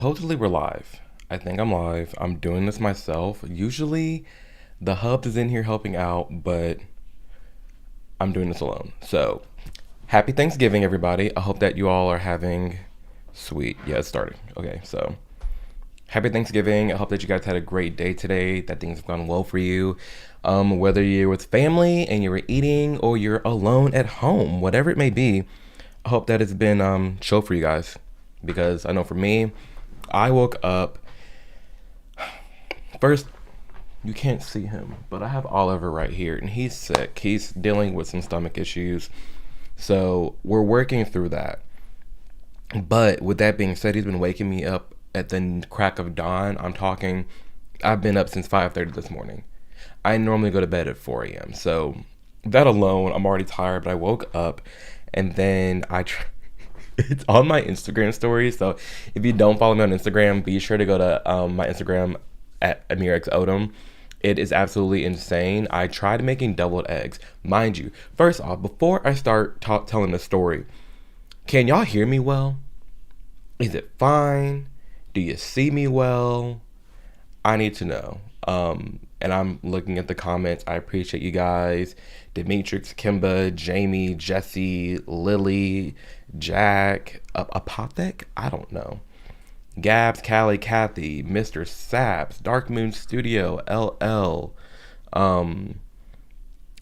Hopefully we're live. I think I'm live. I'm doing this myself. Usually the hub is in here helping out, but I'm doing this alone. So happy Thanksgiving, everybody. I hope that you all are having sweet. Yeah, it's starting. Okay, so happy Thanksgiving. I hope that you guys had a great day today, that things have gone well for you. Whether you're with family and you're eating or you're alone at home, whatever it may be, I hope that it's been chill for you guys. Because I know for me, I woke up first. You can't see him, but I have Oliver right here, and he's sick. He's dealing with some stomach issues, so we're working through that. But with that being said, he's been waking me up at the crack of dawn. I'm talking. I've been up since 5:30 this morning. I normally go to bed at 4 a.m. So that alone, I'm already tired. But I woke up, and then it's on my Instagram story. So if you don't follow me on Instagram, be sure to go to my Instagram at AmirX Odom. It is absolutely insane. I tried making deviled eggs. Mind you, first off, before I start telling the story, can y'all hear me well? Is it fine? Do you see me well? I need to know. And I'm looking at the comments. I appreciate you guys. Demetrix, Kimba, Jamie, Jesse, Lily, Jack, Apothec? I don't know. Gabs, Callie, Kathy, Mr. Saps, Dark Moon Studio, LL. Um,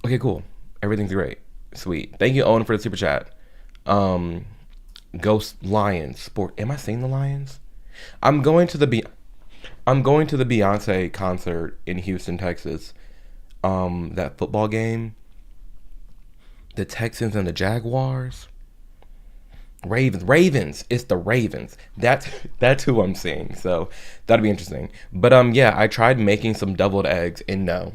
okay, cool. Everything's great. Sweet. Thank you, Owen, for the super chat. Um, Ghost Lions Sport. Am I saying the Lions? I'm going to the I'm going to the Beyonce concert in Houston, Texas. That football game. The Texans and the Jaguars. Ravens. It's the Ravens. That's who I'm seeing. So that'll be interesting. But yeah, I tried making some deviled eggs, and no,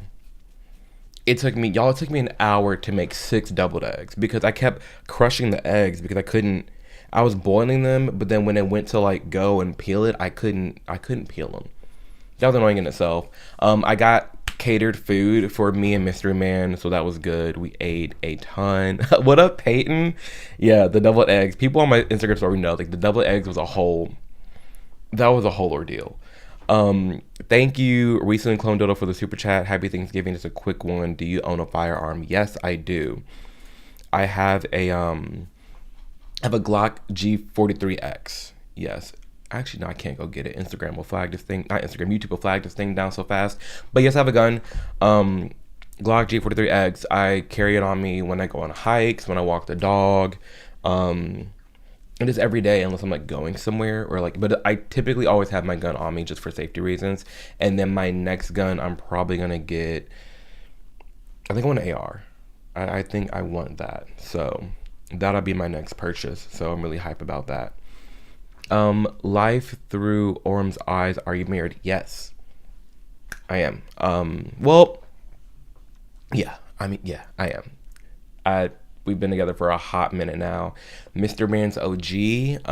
it took me an hour to make 6 deviled eggs because I kept crushing the eggs because I couldn't. I was boiling them, but then when it went to like go and peel it, I couldn't peel them. That was annoying in itself. I got catered food for me and Mystery Man, so that was good. We ate a ton. What up, Peyton? Yeah, the deviled eggs. People on my Instagram story know like the deviled eggs was a whole. That was a whole ordeal. Thank you, recently cloned Dodo, for the super chat. Happy Thanksgiving. Just a quick one. Do you own a firearm? Yes, I do. I have a Glock G43X. Yes. Actually, no, I can't go get it. Instagram will flag this thing. Not Instagram, YouTube will flag this thing down so fast. But yes, I have a gun. Glock G43X. I carry it on me when I go on hikes, when I walk the dog. It is every day unless I'm like going somewhere or like, but I typically always have my gun on me just for safety reasons. And then my next gun, I'm probably going to get, I think I want an AR. I think I want that. So that'll be my next purchase. So I'm really hype about that. Life through Orm's eyes. Are you married? Yes, I am. Well, yeah. I mean, yeah, I am. We've been together for a hot minute now. Mr. Man's OG.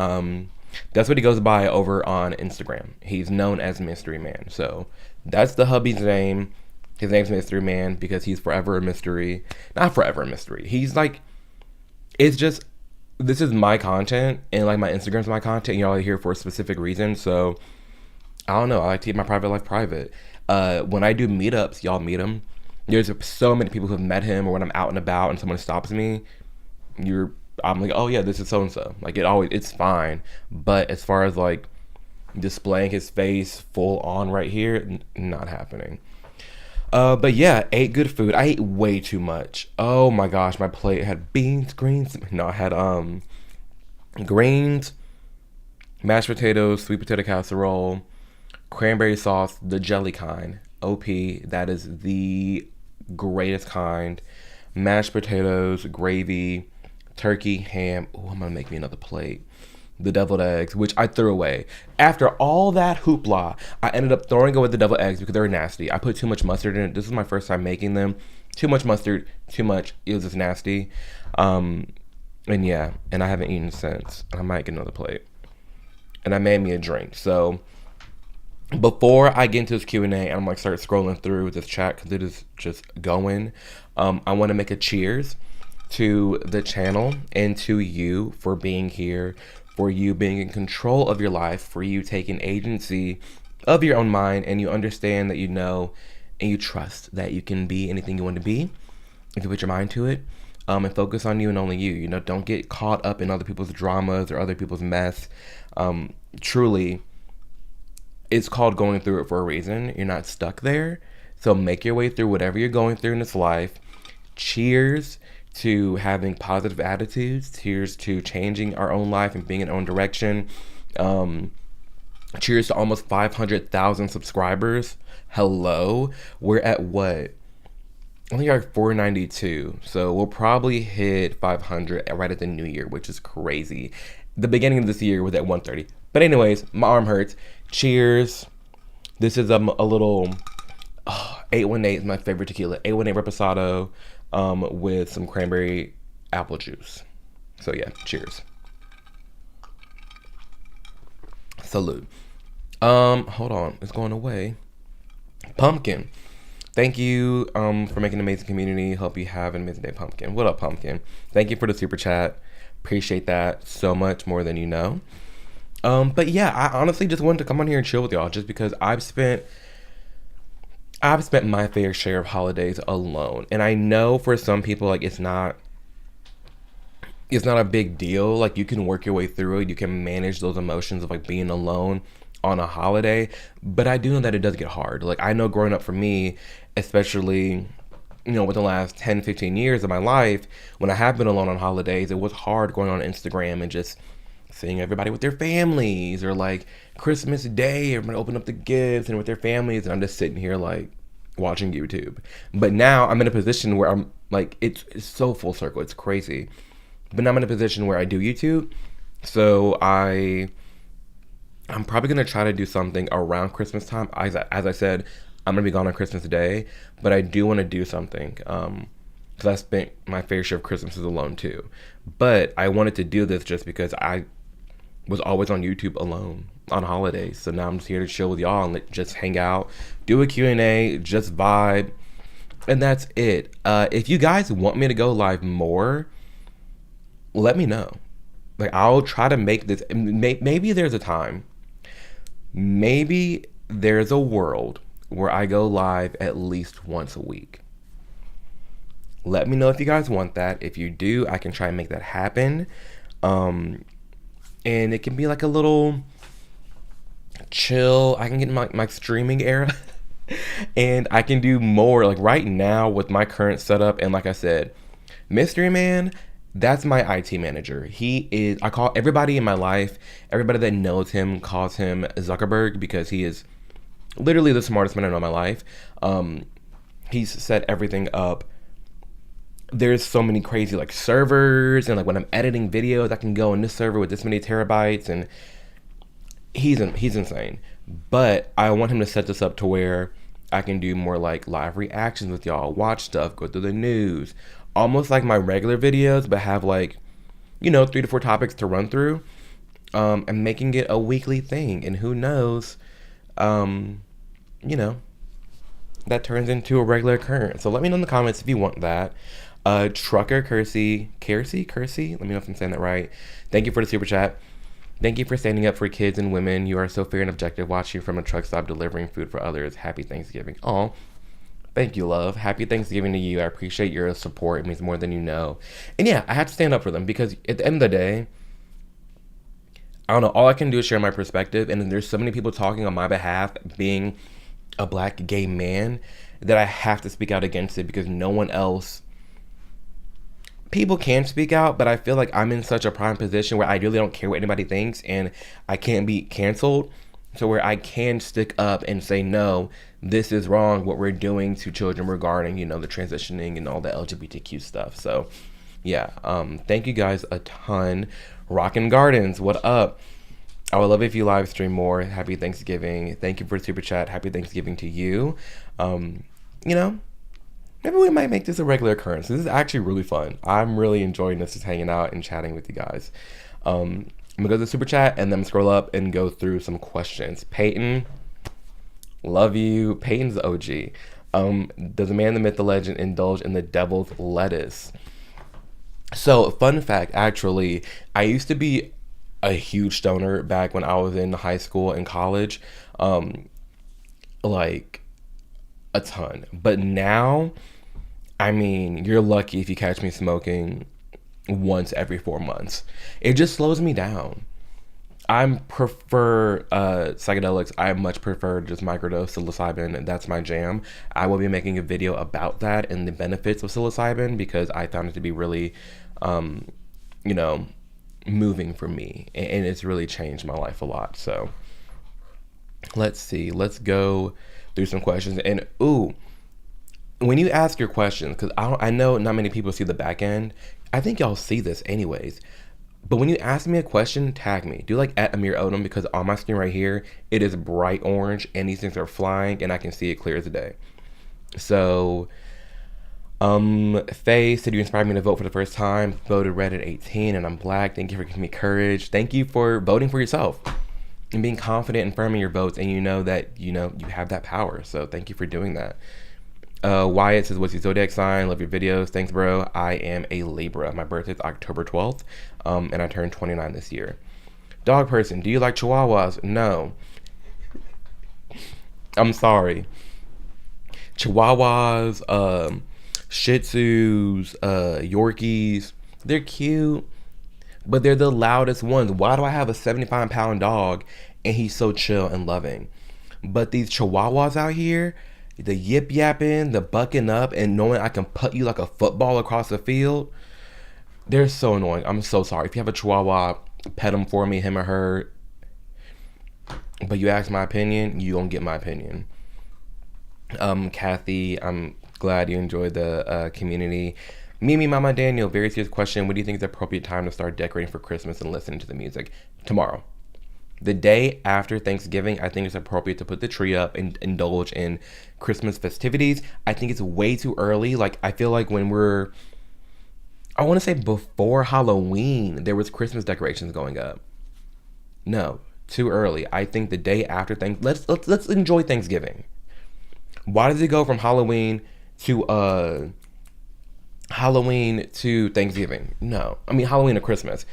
That's what he goes by over on Instagram. He's known as Mystery Man. So that's the hubby's name. His name's Mystery Man because he's forever a mystery. Not forever a mystery. He's like, it's just, this is my content and like my Instagram's my content. Y'all are here for a specific reason. So I don't know. I like to keep my private life private. When I do meetups, y'all meet him. There's so many people who have met him, or when I'm out and about and someone stops me, I'm like, oh yeah, this is so and so. Like it's fine. But as far as like displaying his face full on right here, not happening. But yeah, ate good food. I ate way too much. Oh my gosh, my plate had beans, greens. No, I had greens, mashed potatoes, sweet potato casserole, cranberry sauce, the jelly kind. OP, that is the greatest kind. Mashed potatoes, gravy, turkey, ham. Oh, I'm gonna make me another plate. The deviled eggs, which I threw away. After all that hoopla, I ended up throwing away the deviled eggs because they were nasty. I put too much mustard in it. This is my first time making them. Too much mustard, too much. It was just nasty. And yeah, and I haven't eaten since. I might get another plate. And I made me a drink. So before I get into this Q&A and I'm like start scrolling through this chat because it is just going, I want to make a cheers to the channel and to you for being here for you being in control of your life, for you taking agency of your own mind, and you understand that you know and you trust that you can be anything you want to be if you put your mind to it, and focus on you and only you. You know, don't get caught up in other people's dramas or other people's mess. Truly, it's called going through it for a reason. You're not stuck there. So make your way through whatever you're going through in this life. Cheers to having positive attitudes. Cheers to changing our own life and being in our own direction. Cheers to almost 500,000 subscribers. Hello. We're at what? I think like 492. So we'll probably hit 500 right at the new year, which is crazy. The beginning of this year was at 130. But anyways, my arm hurts. Cheers. This is a little 818 is my favorite tequila. 818 Reposado with some cranberry apple juice. So yeah, cheers. Salute. Hold on. It's going away. Pumpkin. Thank you for making an amazing community. Hope you have an amazing day, Pumpkin. What up, Pumpkin? Thank you for the super chat. Appreciate that so much, more than you know. But yeah, I honestly just wanted to come on here and chill with y'all just because I've spent my fair share of holidays alone. And I know for some people, like, it's not a big deal. Like, you can work your way through it. You can manage those emotions of like being alone on a holiday. But I do know that it does get hard. Like, I know growing up for me, especially, you know, with the last 10, 15 years of my life, when I have been alone on holidays, it was hard going on Instagram and just seeing everybody with their families, or like Christmas Day, everybody open up the gifts and with their families, and I'm just sitting here like watching YouTube. But now I'm in a position where I'm like, it's so full circle, it's crazy. But now I'm in a position where I do YouTube, so I'm probably gonna try to do something around Christmas time. As I said, I'm gonna be gone on Christmas Day, but I do want to do something because I spent my fair share of Christmases alone too. But I wanted to do this just because I was always on YouTube alone on holidays. So now I'm just here to chill with y'all and just hang out, do a Q&A, just vibe, and that's it. If you guys want me to go live more, let me know. Like, I'll try to make this. Maybe there's a time. Maybe there's a world where I go live at least once a week. Let me know if you guys want that. If you do, I can try and make that happen. And it can be like a little chill. I can get in my streaming era and I can do more. Like right now with my current setup, and like I said, Mystery Man, that's my IT manager. I call everybody in my life, everybody that knows him calls him Zuckerberg, because he is literally the smartest man I know in my life. He's set everything up. There's so many crazy like servers, and like when I'm editing videos, I can go in this server with this many terabytes, and he's insane. But I want him to set this up to where I can do more like live reactions with y'all, watch stuff, go through the news, almost like my regular videos, but have like, you know, 3 to 4 topics to run through, and making it a weekly thing. And who knows, you know, that turns into a regular occurrence. So let me know in the comments if you want that. Trucker Kersey, let me know if I'm saying that right. Thank you for the super chat. Thank you for standing up for kids and women. You are so fair and objective, watching from a truck stop, delivering food for others. Happy Thanksgiving. Oh, thank you, love. Happy Thanksgiving to you. I appreciate your support. It means more than you know. And yeah, I have to stand up for them, because at the end of the day, I don't know, all I can do is share my perspective. And there's so many people talking on my behalf, being a black gay man, that I have to speak out against it, because no one else. People can speak out, but I feel like I'm in such a prime position where I really don't care what anybody thinks, and I can't be canceled. So where I can stick up and say, no, this is wrong, what we're doing to children regarding, you know, the transitioning and all the LGBTQ stuff. So yeah, thank you guys a ton. Rockin' Gardens, what up? I would love if you live stream more. Happy Thanksgiving. Thank you for the super chat. Happy Thanksgiving to you. You know, maybe we might make this a regular occurrence. This is actually really fun. I'm really enjoying this, just hanging out and chatting with you guys. I'm gonna go to the super chat and then scroll up and go through some questions. Peyton, love you. Peyton's the OG. Does the man, the myth, the legend indulge in the devil's lettuce? So, fun fact, actually, I used to be a huge stoner back when I was in high school and college. Like a ton. But now, I mean, you're lucky if you catch me smoking once every 4 months. It just slows me down. I prefer psychedelics. I much prefer just microdose psilocybin. That's my jam. I will be making a video about that and the benefits of psilocybin because I found it to be really, um, you know, moving for me, and it's really changed my life a lot. So let's see. Let's go through some questions. And ooh, when you ask your questions, because I know not many people see the back end. I think y'all see this anyways. But when you ask me a question, tag me. Do like at Amir Odom because on my screen right here, it is bright orange and these things are flying and I can see it clear as a day. So, Faye said you inspired me to vote for the first time. Voted red at 18 and I'm black. Thank you for giving me courage. Thank you for voting for yourself and being confident and firm in your votes. And you know that, you have that power. So thank you for doing that. Wyatt says, what's your zodiac sign? Love your videos. Thanks, bro. I am a Libra. My birthday's October 12th, and I turned 29 this year. Dog person, do you like Chihuahuas? No. I'm sorry. Chihuahuas, Shih Tzus, Yorkies, they're cute, but they're the loudest ones. Why do I have a 75-pound dog and he's so chill and loving? But these Chihuahuas out here, the yip yapping, the bucking up, and knowing I can put you like a football across the field, they're so annoying. I'm so sorry. If you have a Chihuahua, pet him for me, him or her. But you ask my opinion, you gonna get my opinion. Kathy, I'm glad you enjoyed the community. Mimi Mama Daniel, very serious question. What do you think is the appropriate time to start decorating for Christmas and listening to the music? Tomorrow. The day after Thanksgiving, I think it's appropriate to put the tree up and indulge in Christmas festivities. I think it's way too early. Like, I feel like when I want to say before Halloween, there was Christmas decorations going up. No, too early. I think the day after let's enjoy Thanksgiving. Why does it go from Halloween to Thanksgiving? No, I mean Halloween to Christmas.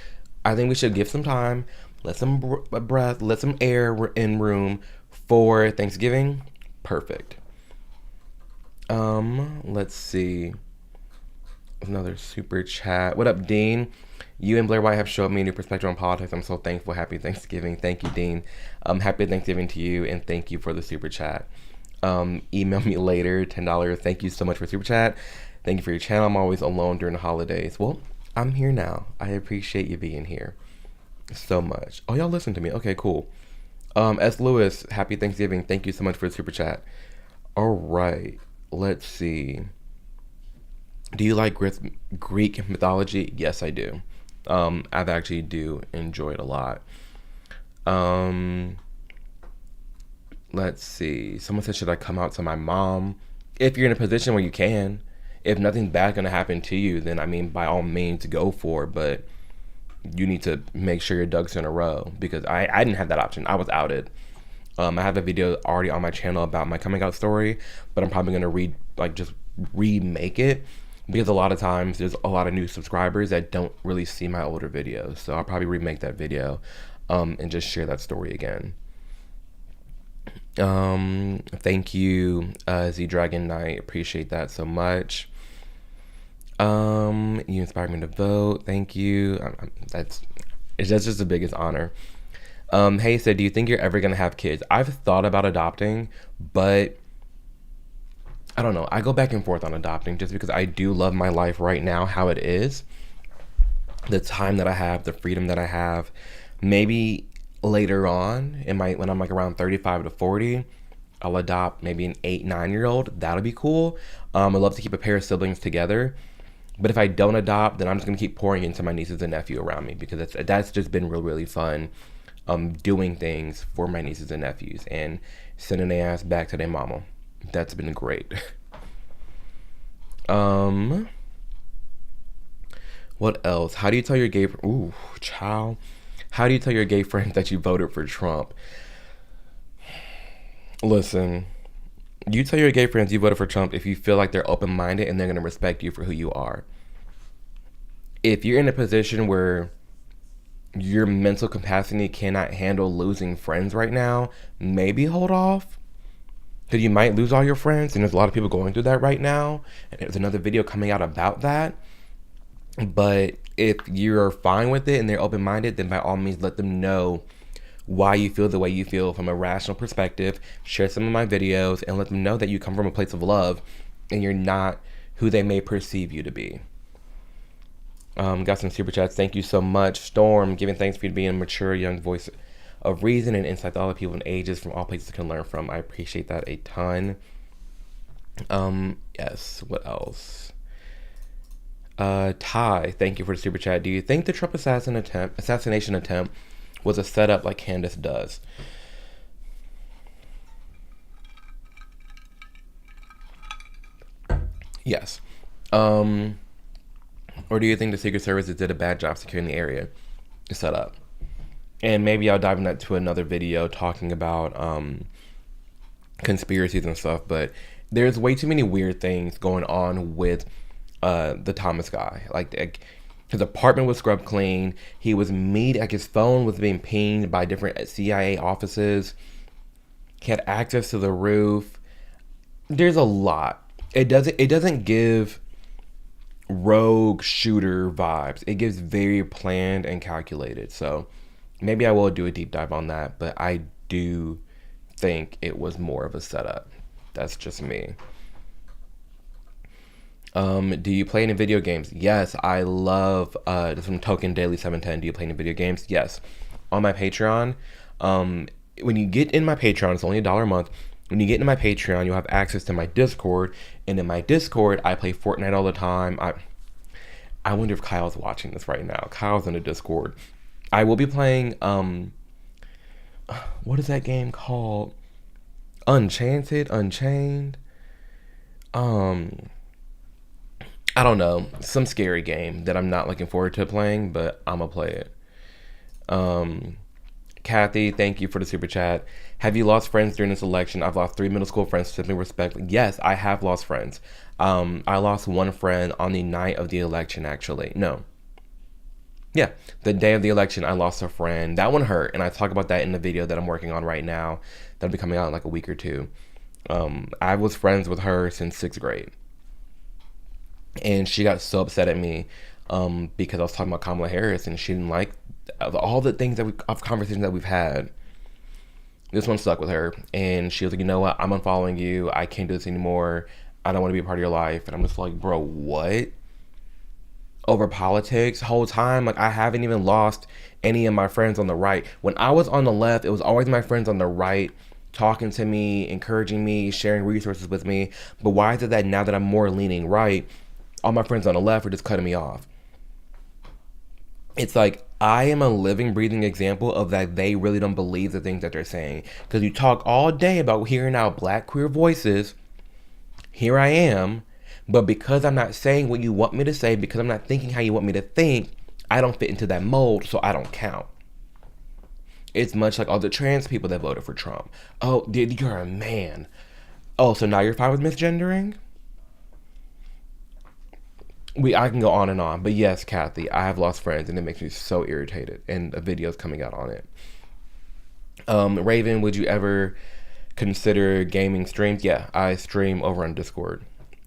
I think we should give some time. Let some breath, let some air in room for Thanksgiving. Perfect. Let's see. Another super chat. What up, Dean? You and Blair White have showed me a new perspective on politics. I'm so thankful. Happy Thanksgiving. Thank you, Dean. Happy Thanksgiving to you, and thank you for the super chat. Email me later, $10. Thank you so much for super chat. Thank you for your channel. I'm always alone during the holidays. Well, I'm here now. I appreciate you being here so much. Oh, y'all listen to me. Okay, cool. S. Lewis, happy Thanksgiving. Thank you so much for the super chat. All right, let's see. Do you like Greek mythology? Yes, I do. I've actually do enjoy it a lot. Let's see. Someone said, should I come out to my mom? If you're in a position where you can. If nothing's bad gonna happen to you, then I mean, by all means, go for it. But you need to make sure your ducks in a row because I didn't have that option. I was outed. I have a video already on my channel about my coming out story, but I'm probably gonna just remake it because a lot of times there's a lot of new subscribers that don't really see my older videos. So I'll probably remake that video and just share that story again. Thank you, Z Dragon Knight. Appreciate that so much. You inspired me to vote. Thank you. That's just the biggest honor. Hey said, do you think you're ever gonna have kids? I've thought about adopting, but I don't know. I go back and forth on adopting just because I do love my life right now, how it is. The time that I have, the freedom that I have. Maybe later on, when I'm like around 35 to 40, I'll adopt maybe an 8-9-year-old. That'll be cool. I'd love to keep a pair of siblings together. But if I don't adopt, then I'm just gonna keep pouring into my nieces and nephew around me because that's just been really fun. Doing things for my nieces and nephews and sending their ass back to their mama. That's been great. What else? How do you tell your gay How do you tell your gay friends that you voted for Trump? Listen, you tell your gay friends you voted for Trump if you feel like they're open-minded and they're going to respect you for who you are. If you're in a position where your mental capacity cannot handle losing friends right now, maybe hold off. Because you might lose all your friends, and there's a lot of people going through that right now. And there's another video coming out about that. But if you're fine with it and they're open minded, then by all means let them know why you feel the way you feel from a rational perspective. Share some of my videos and let them know that you come from a place of love and you're not who they may perceive you to be. Got some super chats. Thank you so much. Storm, giving thanks for you being a mature young voice of reason and insight to all the people and ages from all places can learn from. I appreciate that a ton. Yes, what else? Ty, thank you for the super chat. Do you think the Trump assassination attempt was a setup like Candace does? Yes. Or do you think the Secret Services did a bad job securing the area to set up? And maybe I'll dive into that to another video talking about conspiracies and stuff. But there's way too many weird things going on with the Thomas guy. Like his apartment was scrubbed clean. He was like his phone was being pinged by different CIA offices. He had access to the roof. There's a lot. It doesn't give rogue shooter vibes. It gives very planned and calculated. So maybe I will do a deep dive on that, but I do think it was more of a setup. That's just me. Do you play any video games? Yes, I love this from Token Daily 710. Do you play any video games? Yes. On my Patreon, when you get in my Patreon, it's only $1 a month. When you get into my Patreon, you'll have access to my Discord, and in my Discord, I play Fortnite all the time. I wonder if Kyle's watching this right now. Kyle's in the Discord. I will be playing, what is that game called? Unchained? I don't know. Some scary game that I'm not looking forward to playing, but I'm gonna play it. Kathy, thank you for the super chat. Have you lost friends during this election? I've lost 3 middle school friends, simply respect. Yes, I have lost friends. I lost one friend on the night of the election, actually. No. Yeah, the day of the election, I lost a friend. That one hurt, and I talk about that in the video that I'm working on right now. That'll be coming out in like a week or two. I was friends with her since 6th grade. And she got so upset at me because I was talking about Kamala Harris, and she didn't like all the things of conversations that we've had. This one stuck with her, and she was like, you know what, I'm unfollowing you. I can't do this anymore. I don't want to be a part of your life. And I'm just like, bro, what? Over politics? Whole time, like, I haven't even lost any of my friends on the right. When I was on the left, it was always my friends on the right talking to me, encouraging me, sharing resources with me. But why is it that now that I'm more leaning right, all my friends on the left are just cutting me off? It's like, I am a living, breathing example of that they really don't believe the things that they're saying. Because you talk all day about hearing out black queer voices. Here I am. But because I'm not saying what you want me to say, because I'm not thinking how you want me to think, I don't fit into that mold, so I don't count. It's much like all the trans people that voted for Trump. Oh, dude, you're a man. Oh, so now you're fine with misgendering? I can go on and on, but yes, Kathy, I have lost friends, and it makes me so irritated. And a video's coming out on it. Raven, would you ever consider gaming streams? Yeah, I stream over on Discord.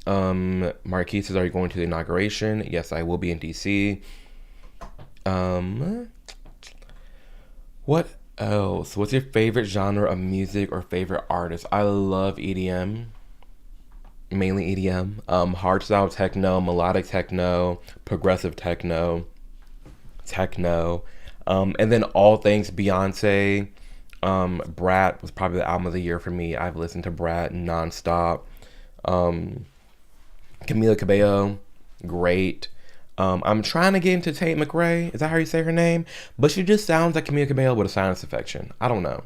Marquis says, are you going to the inauguration? Yes, I will be in DC. What else? What's your favorite genre of music or favorite artist? I love EDM. Mainly EDM, hardstyle techno, melodic techno, progressive techno, and then all things Beyonce. Brat was probably the album of the year for me. I've listened to Brat nonstop. Camila Cabello, great. I'm trying to get into Tate McRae. Is that how you say her name? But she just sounds like Camila Cabello with a sinus infection. I don't know.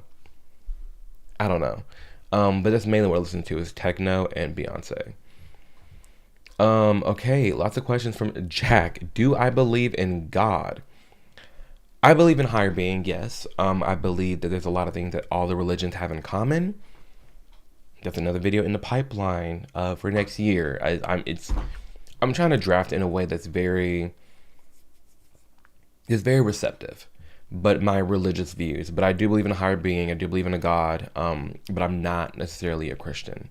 But that's mainly what I listen to is techno and Beyonce. Okay, lots of questions from Jack. Do I believe in God? I believe in higher being, yes. I believe that there's a lot of things that all the religions have in common. That's another video in the pipeline for next year. I'm trying to draft in a way that's very receptive. but my religious views. But I do believe in a higher being. I do believe in a God. But I'm not necessarily a Christian.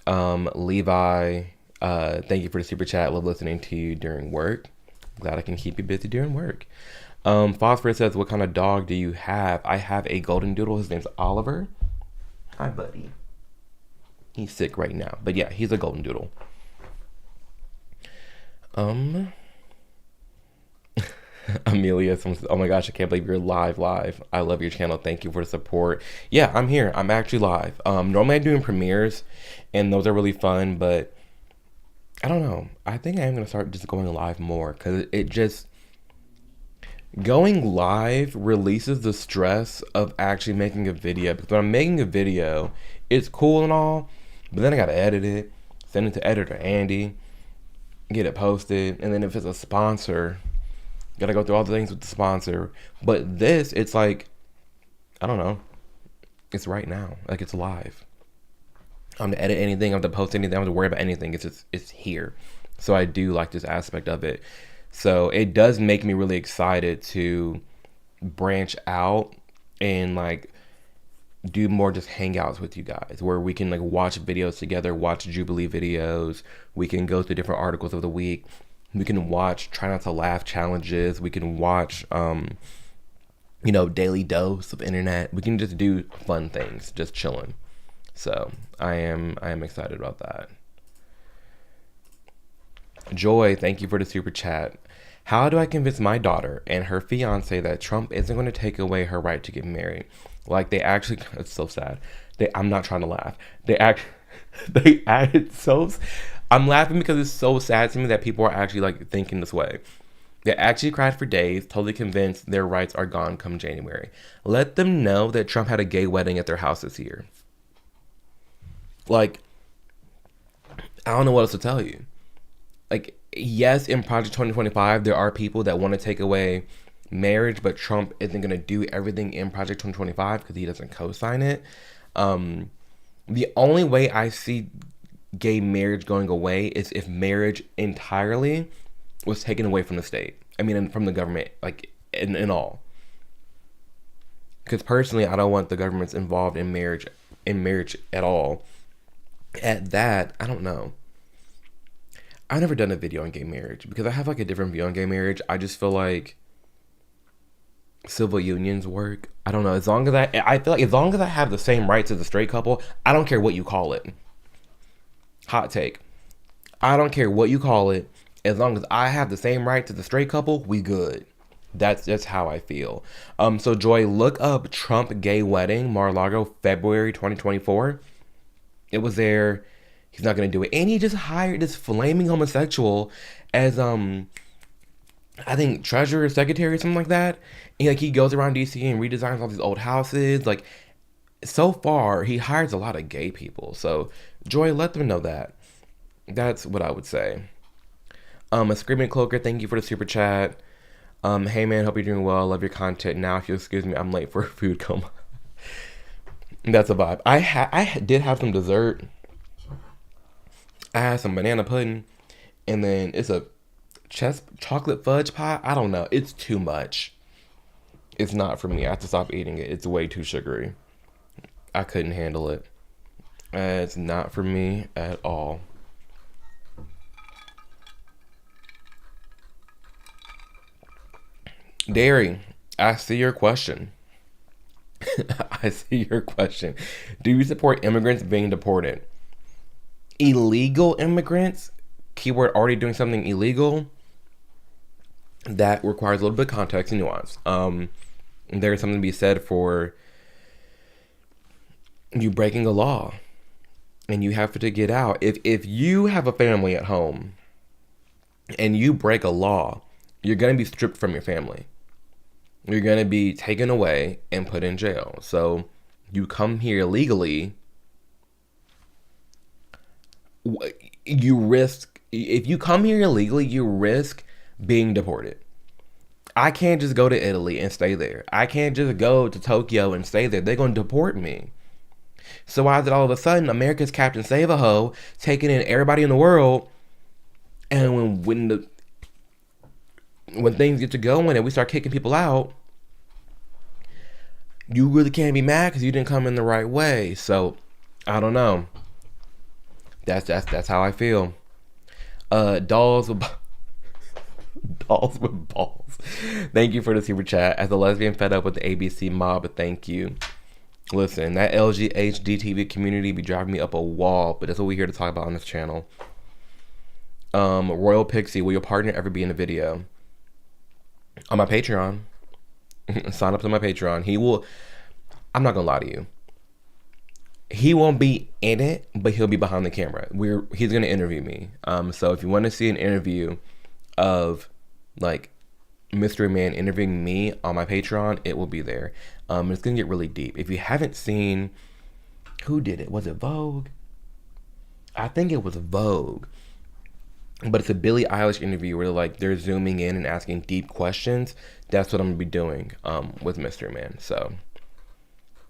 Levi, thank you for the super chat. Love listening to you during work. Glad I can keep you busy during work. Phosphorus says, what kind of dog do you have? I have a golden doodle. His name's Oliver. Hi, buddy. He's sick right now. But yeah, he's a golden doodle. Amelia, oh my gosh, I can't believe you're live. I love your channel. Thank you for the support. Yeah, I'm here. I'm actually live. Normally I'm doing premieres, and those are really fun, but I don't know. I think I am going to start just going live more, because it just... Going live releases the stress of actually making a video. Because when I'm making a video, it's cool and all, but then I got to edit it, send it to editor Andy, get it posted, and then if it's a sponsor... Gotta go through all the things with the sponsor. But this, it's like, I don't know. It's right now. Like, it's live. I don't have to edit anything. I don't have to post anything. I don't have to worry about anything. It's here. So I do like this aspect of it. So it does make me really excited to branch out and like do more just hangouts with you guys, where we can like watch videos together, watch Jubilee videos. We can go through different articles of the week. We can watch Try Not to Laugh challenges. We can watch, daily dose of internet. We can just do fun things, just chilling. So I am excited about that. Joy, thank you for the super chat. How do I convince my daughter and her fiance that Trump isn't going to take away her right to get married? Like they actually, it's so sad. I'm not trying to laugh. They acted so. I'm laughing because it's so sad to me that people are actually like thinking this way. They actually cried for days, totally convinced their rights are gone come January. Let them know that Trump had a gay wedding at their house this year. Like, I don't know what else to tell you. Like, yes, in Project 2025, there are people that want to take away marriage, but Trump isn't going to do everything in Project 2025 because he doesn't co-sign it. The only way I see gay marriage going away is if marriage entirely was taken away from the state. I mean, from the government, like in all. Because personally, I don't want the governments involved in marriage at all. At that, I don't know. I've never done a video on gay marriage because I have like a different view on gay marriage. I just feel like civil unions work. I don't know. As long as I feel like as long as I have the same rights as a straight couple, I don't care what you call it. Hot take. I don't care what you call it. As long as I have the same rights as a straight couple, we good. That's just how I feel. So Joy, look up Trump gay wedding, Mar-a-Lago, February 2024. It was there. He's not gonna do it, and he just hired this flaming homosexual as I think treasurer, secretary, or something like that. And like he goes around DC and redesigns all these old houses. Like so far, he hires a lot of gay people. So Joy, let them know that. That's what I would say. A Screaming Cloaker, thank you for the super chat. Hey man, hope you're doing well. Love your content. Now, if you'll excuse me, I'm late for a food coma. That's a vibe. I did have some dessert. I had some banana pudding, and then it's a chocolate fudge pie. I don't know. It's too much. It's not for me. I have to stop eating it. It's way too sugary. I couldn't handle it. It's not for me at all. Dairy, I see your question. I see your question. Do you support immigrants being deported? Illegal immigrants, keyword already doing something illegal, that requires a little bit of context and nuance. There's something to be said for you breaking a law and you have to get out. If you have a family at home and you break a law, you're going to be stripped from your family. You're going to be taken away and put in jail. So you come here illegally, you risk, if you come here illegally, you risk being deported. I can't just go to Italy and stay there. I can't just go to Tokyo and stay there. They're going to deport me. So why is it all of a sudden America's Captain Save-A-Ho taking in everybody in the world, and when when things get to going and we start kicking people out, you really can't be mad because you didn't come in the right way. So I don't know. That's how I feel. Dolls with dolls with balls. Thank you for the super chat. As a lesbian fed up with the ABC mob, thank you. Listen, that LGHDTV community be driving me up a wall, but that's what we're here to talk about on this channel. Royal Pixie, will your partner ever be in a video? On my Patreon. Sign up to my Patreon. He will, I'm not gonna lie to you. He won't be in it, but he'll be behind the camera. He's gonna interview me. So if you want to see an interview of like Mystery Man interviewing me on my Patreon, it will be there. It's gonna get really deep. If you haven't seen, who did it? Was it Vogue? I think it was Vogue. But it's a Billie Eilish interview where they're zooming in and asking deep questions. That's what I'm gonna be doing with Mystery Man. So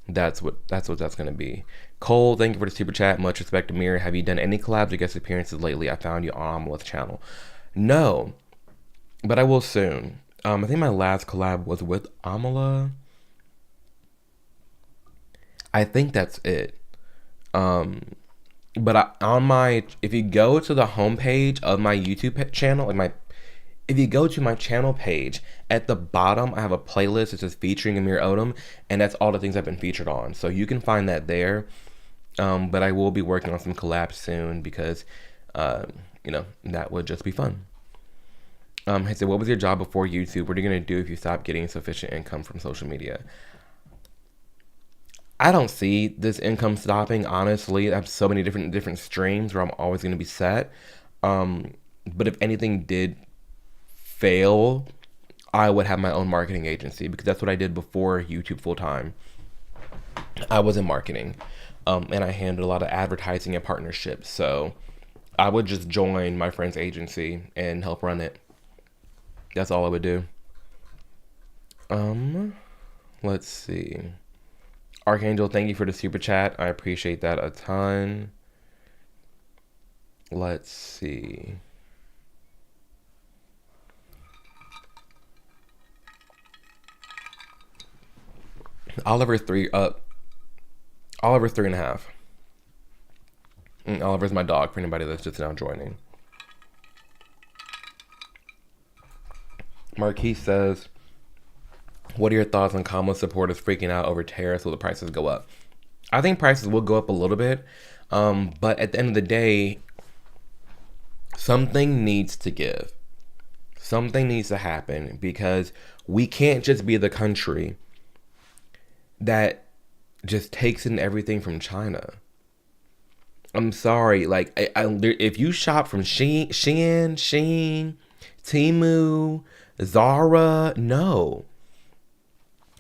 that's what that's gonna be. Cole, thank you for the super chat. Much respect, Amir. Have you done any collabs or guest appearances lately? I found you on Amala's channel. No, but I will soon. I think my last collab was with Amala. I think that's it. But if you go to the homepage of my YouTube channel, if you go to my channel page, at the bottom, I have a playlist that says featuring Amir Odom, and that's all the things I've been featured on. So you can find that there. But I will be working on some collabs soon because, that would just be fun. He said, what was your job before YouTube? What are you going to do if you stop getting sufficient income from social media? I don't see this income stopping, honestly. I have so many different streams where I'm always going to be set. But if anything did fail, I would have my own marketing agency because that's what I did before YouTube full time. I was in marketing, and I handled a lot of advertising and partnerships. So I would just join my friend's agency and help run it. That's all I would do. Let's see. Archangel, thank you for the super chat. I appreciate that a ton. Let's see. Oliver 3.5. Oliver's my dog for anybody that's just now joining. Marquis says, what are your thoughts on Kamala supporters freaking out over tariffs? Will the prices go up? I think prices will go up a little bit. But at the end of the day, something needs to give. Something needs to happen because we can't just be the country that just takes in everything from China. I'm sorry. If you shop from Shein, Temu, Zara, no.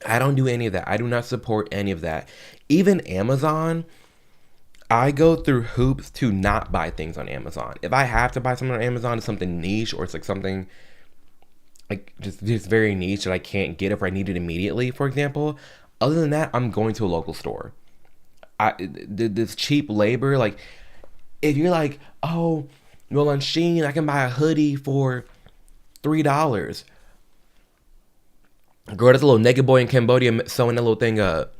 I don't do any of that. I do not support any of that. Even Amazon, I go through hoops to not buy things on Amazon. If I have to buy something on Amazon, it's something niche or it's like something like just very niche that I can't get if I need it immediately, for example. Other than that, I'm going to a local store. This cheap labor, like if you're like, oh, well on Shein, I can buy a hoodie for $3. Girl, that's a little naked boy in Cambodia sewing that little thing up.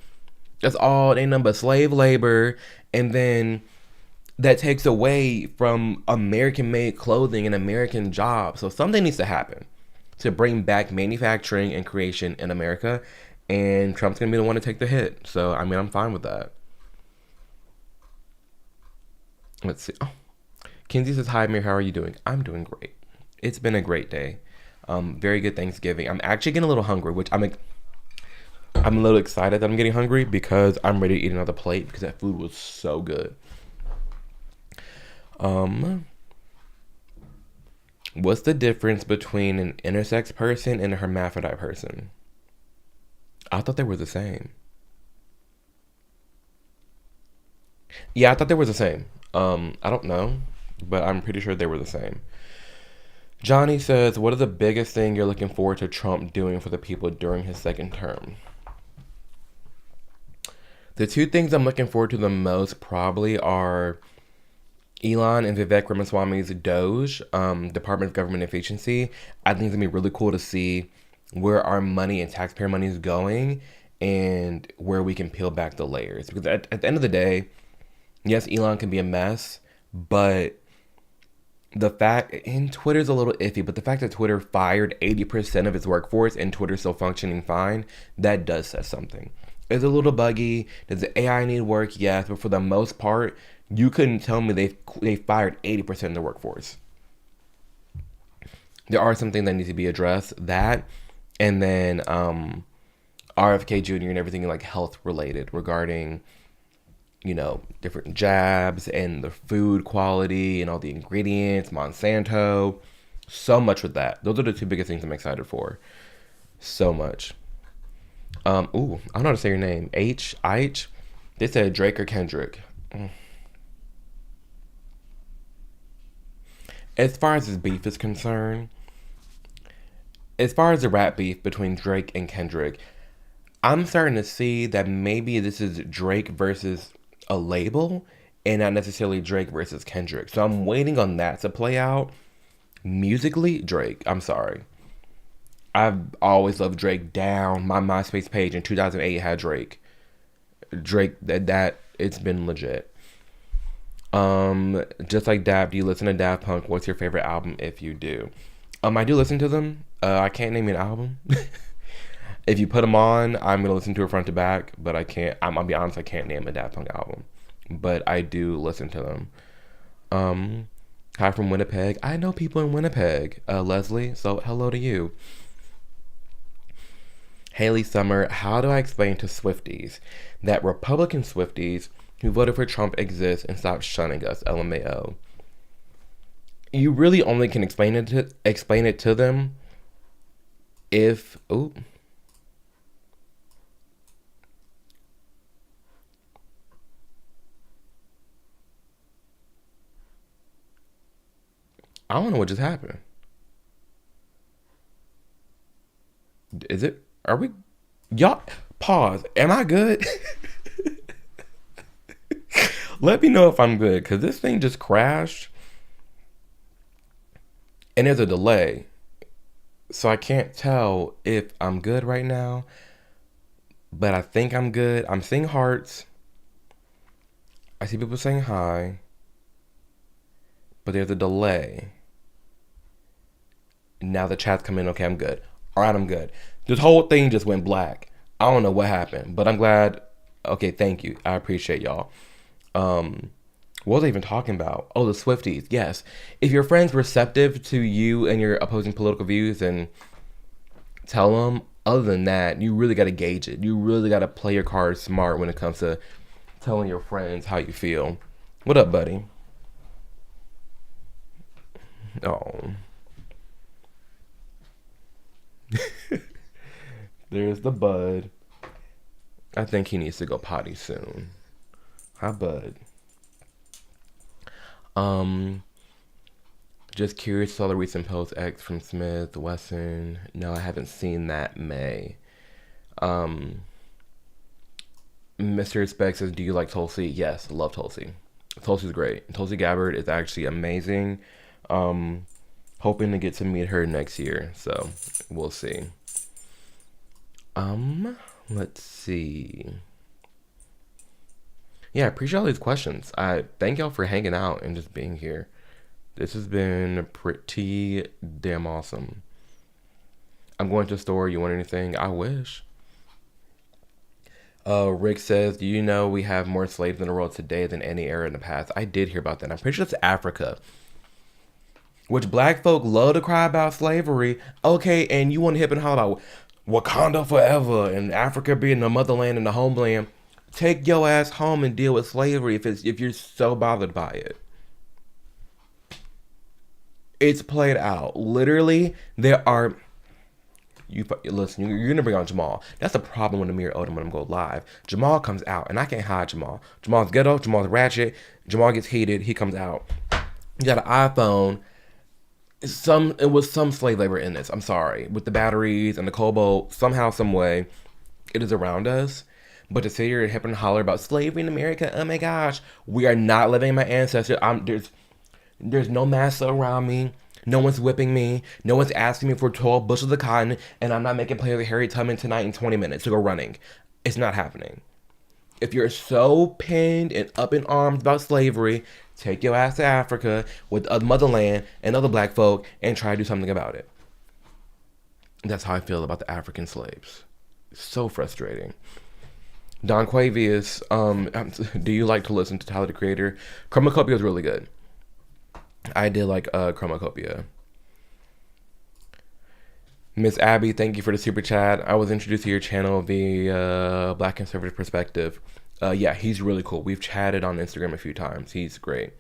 That's all, ain't nothing but slave labor. And then that takes away from American-made clothing and American jobs. So something needs to happen to bring back manufacturing and creation in America. And Trump's going to be the one to take the hit. So, I mean, I'm fine with that. Let's see. Oh, Kinsey says, hi, Amir, how are you doing? I'm doing great. It's been a great day. Very good Thanksgiving. I'm actually getting a little hungry, which I'm a little excited that I'm getting hungry because I'm ready to eat another plate because that food was so good. What's the difference between an intersex person and a hermaphrodite person? I thought they were the same. Yeah, I thought they were the same. I don't know, but I'm pretty sure they were the same. Johnny says, what is the biggest thing you're looking forward to Trump doing for the people during his second term? The two things I'm looking forward to the most probably are Elon and Vivek Ramaswamy's Doge, Department of Government Efficiency. I think it's gonna be really cool to see where our money and taxpayer money is going and where we can peel back the layers. Because at the end of the day, yes, Elon can be a mess, but the fact, and Twitter's a little iffy, but the fact that Twitter fired 80% of its workforce and Twitter's still functioning fine, that does say something. It's a little buggy. Does the AI need work? Yes, but for the most part, you couldn't tell me they fired 80% of the workforce. There are some things that need to be addressed. That, and then RFK Jr. and everything like health related regarding, different jabs and the food quality and all the ingredients, Monsanto, so much with that. Those are the two biggest things I'm excited for. So much. I don't know how to say your name. H. They said Drake or Kendrick. As far as this beef is concerned, as far as the rap beef between Drake and Kendrick, I'm starting to see that maybe this is Drake versus a label and not necessarily Drake versus Kendrick. So I'm waiting on that to play out. Musically, Drake. I'm sorry. I've always loved Drake down. My MySpace page in 2008 had Drake. That it's been legit. Just like Dap, do you listen to Daft Punk? What's your favorite album if you do? I do listen to them. I can't name an album. If you put them on, I'm gonna listen to it front to back. But I can't. I'll be honest. I can't name a Daft Punk album. But I do listen to them. Hi from Winnipeg. I know people in Winnipeg. Leslie. So hello to you. Haley Summer. How do I explain to Swifties that Republican Swifties who voted for Trump exist and stop shunning us? LMAO. You really only can explain it to them if I don't know what just happened. Is it? Are we? Y'all, pause. Am I good? Let me know if I'm good, because this thing just crashed. And there's a delay. So I can't tell if I'm good right now. But I think I'm good. I'm seeing hearts. I see people saying hi. But there's a delay. Now the chat's coming in. Okay, I'm good. All right, I'm good. This whole thing just went black. I don't know what happened, but I'm glad. Okay, thank you. I appreciate y'all. What was I even talking about? Oh, the Swifties. Yes. If your friend's receptive to you and your opposing political views, then tell them. Other than that, you really got to gauge it. You really got to play your cards smart when it comes to telling your friends how you feel. What up, buddy? Oh. There's the bud. I think he needs to go potty soon. Hi, bud. Just curious, saw the recent post X from Smith Wesson. No, I haven't seen that. May. Mr. Respect says, do you like Tulsi? Yes, love Tulsi. Tulsi's great. Tulsi Gabbard is actually amazing. Hoping to get to meet her next year, so we'll see. Let's see. Yeah, I appreciate all these questions. I thank y'all for hanging out and just being here. This has been pretty damn awesome. I'm going to the store. You want anything? I wish. Rick says, do you know we have more slaves in the world today than any era in the past? I did hear about that. I'm pretty sure it's Africa. Which black folk love to cry about slavery. Okay, and you want to hip and holler about Wakanda forever and Africa being the motherland and the homeland. Take your ass home and deal with slavery if you're so bothered by it. It's played out. Literally, there are... Listen, you're going to bring on Jamal. That's the problem with Amir Odom when I'm going live. Jamal comes out, and I can't hide Jamal. Jamal's ghetto. Jamal's ratchet. Jamal gets heated. He comes out. You got an iPhone. It was some slave labor in this. I'm sorry. With the batteries and the cobalt, somehow, some way, it is around us. But to sit here and hip and holler about slavery in America, oh my gosh, we are not living my ancestors. There's no massa around me. No one's whipping me. No one's asking me for 12 bushels of cotton, and I'm not making play with Harry Tubman tonight in 20 minutes to go running. It's not happening. If you're so pinned and up in arms about slavery, take your ass to Africa with the motherland and other black folk and try to do something about it. That's how I feel about the African slaves. So frustrating. Don Quavius, do you like to listen to Tyler the Creator? Chromacopia is really good. I did like Chromacopia. Miss Abby, thank you for the super chat. I was introduced to your channel via Black Conservative Perspective. Yeah, he's really cool. We've chatted on Instagram a few times. He's great.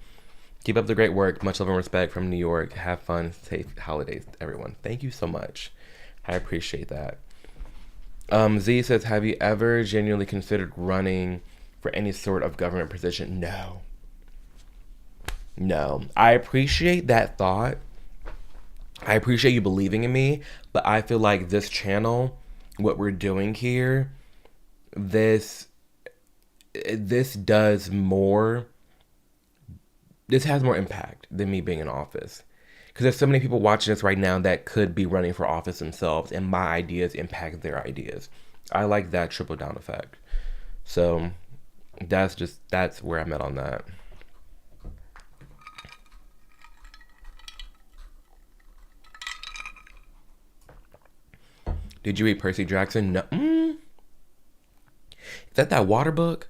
Keep up the great work. Much love and respect from New York. Have fun. Safe holidays, everyone. Thank you so much. I appreciate that. Z says, have you ever genuinely considered running for any sort of government position? No. I appreciate that thought. I appreciate you believing in me, but I feel like this channel, what we're doing here, this does more. This has more impact than me being in office. Because there's so many people watching this right now that could be running for office themselves, and my ideas impact their ideas. I like that trickle down effect. So that's where I'm at on that. Did you read Percy Jackson? No. Is that water book?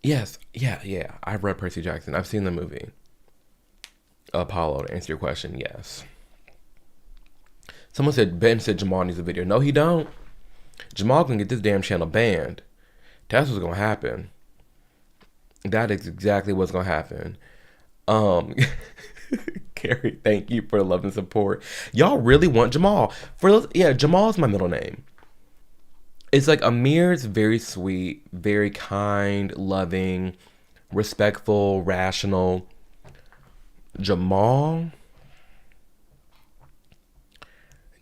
Yes. Yeah. I've read Percy Jackson. I've seen the movie. Apollo, to answer your question, yes. Someone said, Ben said Jamal needs a video. No, he don't. Jamal can get this damn channel banned. That's what's going to happen. That is exactly what's going to happen. Carrie, thank you for the love and support. Y'all really want Jamal. Jamal is my middle name. It's like Amir's very sweet, very kind, loving, respectful, rational. Jamal,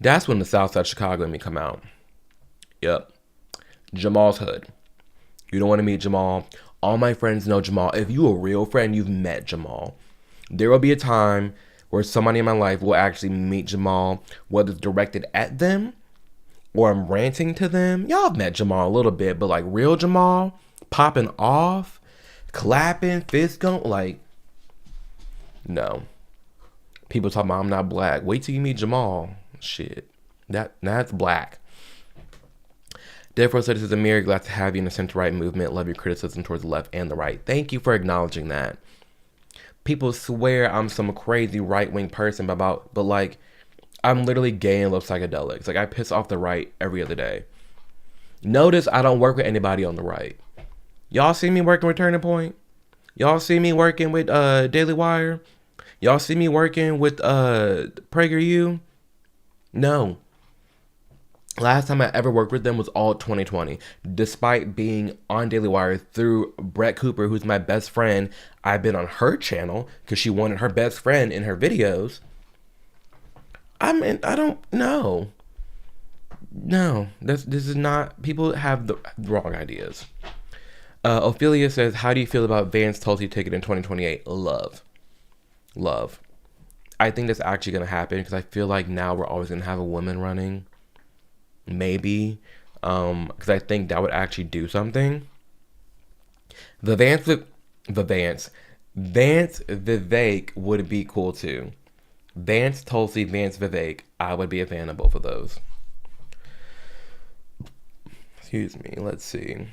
that's when the South Side Chicago let me come out. Yep. Jamal's hood. You don't want to meet Jamal. All my friends know Jamal. If you a real friend, you've met Jamal. There will be a time where somebody in my life will actually meet Jamal, whether it's directed at them or I'm ranting to them. Y'all have met Jamal a little bit, but like real Jamal, popping off, clapping, fist going, like, no. People talking about I'm not black. Wait till you meet Jamal. Shit. That's black. Therefore, said this is Amir, glad to have you in the center-right movement. Love your criticism towards the left and the right. Thank you for acknowledging that. People swear I'm some crazy right-wing person, but like, I'm literally gay and love psychedelics. Like, I piss off the right every other day. Notice I don't work with anybody on the right. Y'all see me working with Turning Point? Y'all see me working with Daily Wire? Y'all see me working with PragerU? No. Last time I ever worked with them was all 2020. Despite being on Daily Wire through Brett Cooper, who's my best friend, I've been on her channel because she wanted her best friend in her videos. I don't know. No, this is not. People have the wrong ideas. Ophelia says, how do you feel about Vance Tulsi ticket in 2028? Love. I think that's actually going to happen because I feel like now we're always going to have a woman running. Maybe. Because I think that would actually do something. Vance Vivek would be cool too. Vance Tulsi, Vance Vivek. I would be a fan of both of those. Excuse me. Let's see.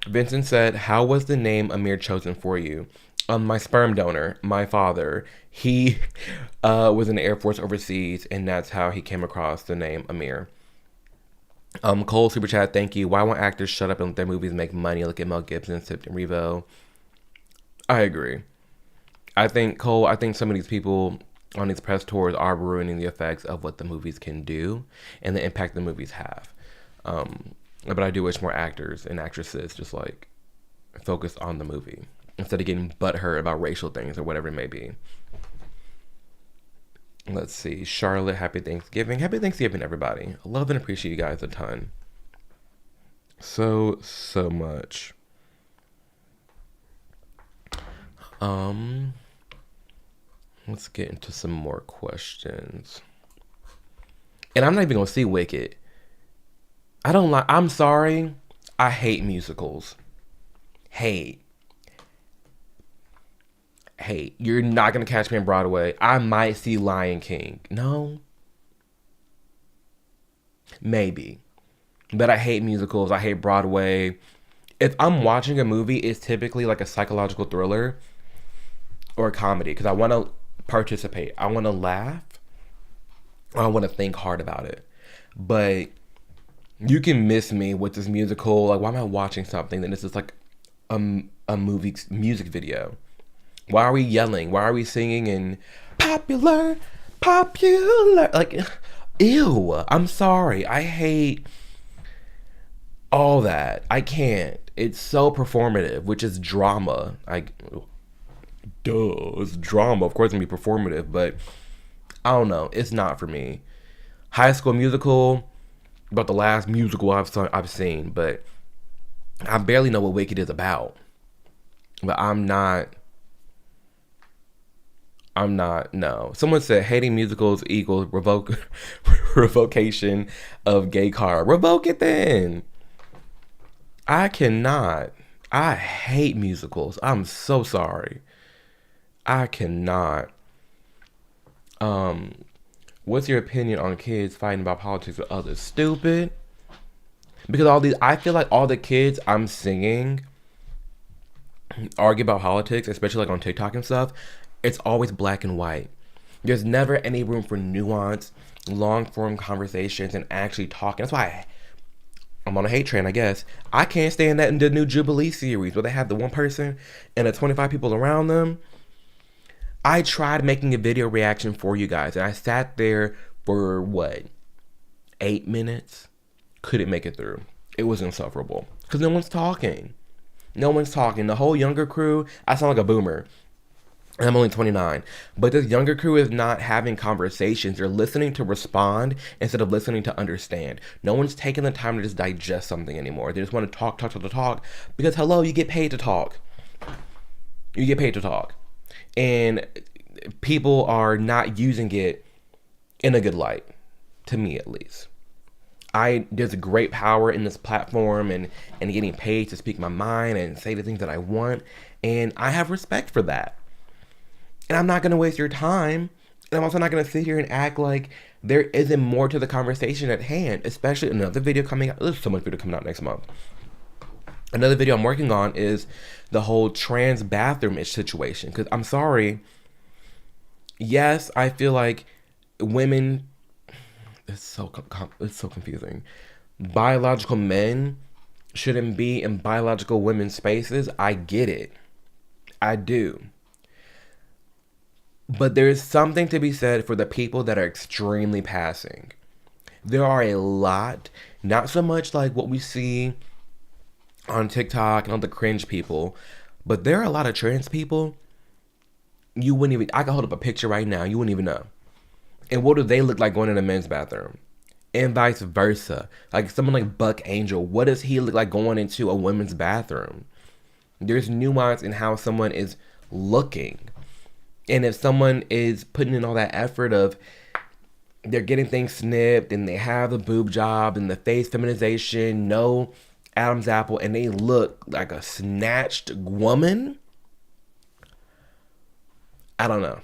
Vincent said, how was the name Amir chosen for you? My sperm donor, my father, he was in the Air Force overseas, and that's how he came across the name Amir. Cole Super Chat, thank you. Why won't actors shut up and let their movies make money? Look at Mel Gibson, Sip and Revo. I agree. I think some of these people on these press tours are ruining the effects of what the movies can do and the impact the movies have. But I do wish more actors and actresses just like focus on the movie instead of getting butthurt about racial things or whatever it may be. Let's see. Charlotte, happy Thanksgiving. Happy Thanksgiving, everybody. I love and appreciate you guys a ton. So much. Um, let's get into some more questions. And I'm not even gonna see Wicked. I don't like. I'm sorry. I hate musicals. Hate. Hate. You're not gonna catch me on Broadway. I might see Lion King. No, maybe. But I hate musicals. I hate Broadway. If I'm watching a movie, it's typically like a psychological thriller or a comedy because I want to participate. I want to laugh. I want to think hard about it. But you can miss me with this musical. Like, why am I watching something that this is like a movie music video? Why are we yelling? Why are we singing in popular, popular? Like, ew. I'm sorry. I hate all that. I can't. It's so performative, which is drama. Duh, it's drama. Of course, it's gonna be performative, but I don't know. It's not for me. High School Musical, about the last musical I've seen, but I barely know what Wicked is about. But I'm not. No. Someone said hating musicals equals revocation of gay card. Revoke it then. I cannot. I hate musicals. I'm so sorry. I cannot. Um, what's your opinion on kids fighting about politics with others? Stupid. Because I feel like all the kids I'm singing argue about politics, especially like on TikTok and stuff. It's always black and white. There's never any room for nuance, long form conversations, and actually talking. That's why I'm on a hate train, I guess. I can't stand that in the new Jubilee series where they have the one person and the 25 people around them. I tried making a video reaction for you guys, and I sat there for what, 8 minutes? Couldn't make it through. It was insufferable because no one's talking. No one's talking. The whole younger crew, I sound like a boomer. And I'm only 29. But this younger crew is not having conversations. They're listening to respond instead of listening to understand. No one's taking the time to just digest something anymore. They just want to talk. Because, hello, you get paid to talk. You get paid to talk. And people are not using it in a good light. To me, at least. There's a great power in this platform and getting paid to speak my mind and say the things that I want. And I have respect for that. And I'm not going to waste your time. And I'm also not going to sit here and act like there isn't more to the conversation at hand, especially another video coming out. There's so much video coming out next month. Another video I'm working on is the whole trans bathroom-ish situation. Because I'm sorry. Yes, I feel like women... It's so confusing. Biological men shouldn't be in biological women's spaces. I get it. I do. But there is something to be said for the people that are extremely passing. There are a lot, not so much like what we see on TikTok and all the cringe people, but there are a lot of trans people. You wouldn't even, I can hold up a picture right now, you wouldn't even know. And what do they look like going in a men's bathroom? And vice versa. Like someone like Buck Angel, what does he look like going into a women's bathroom? There's nuance in how someone is looking. And if someone is putting in all that effort of they're getting things snipped and they have the boob job and the face feminization, no Adam's apple, and they look like a snatched woman, I don't know.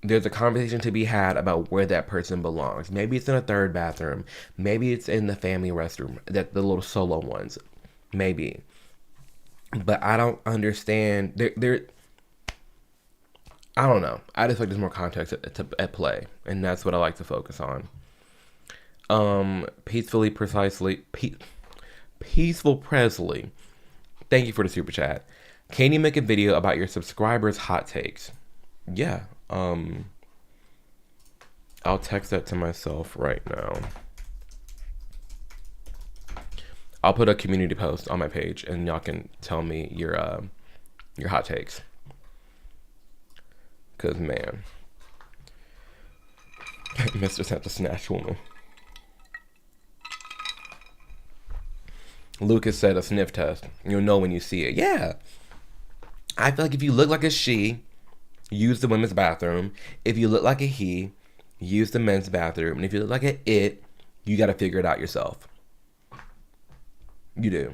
There's a conversation to be had about where that person belongs. Maybe it's in a third bathroom. Maybe it's in the family restroom, the little solo ones. Maybe. But I don't understand. I don't know. I just like there's more context at play, and that's what I like to focus on. Peaceful Presley. Thank you for the super chat. Can you make a video about your subscribers' hot takes? Yeah. I'll text that to myself right now. I'll put a community post on my page, and y'all can tell me your hot takes. Cause man, Mr. Santa snatch woman. Lucas said a sniff test. You'll know when you see it. Yeah. I feel like if you look like a she, use the women's bathroom. If you look like a he, use the men's bathroom. And if you look like an it, you got to figure it out yourself. You do.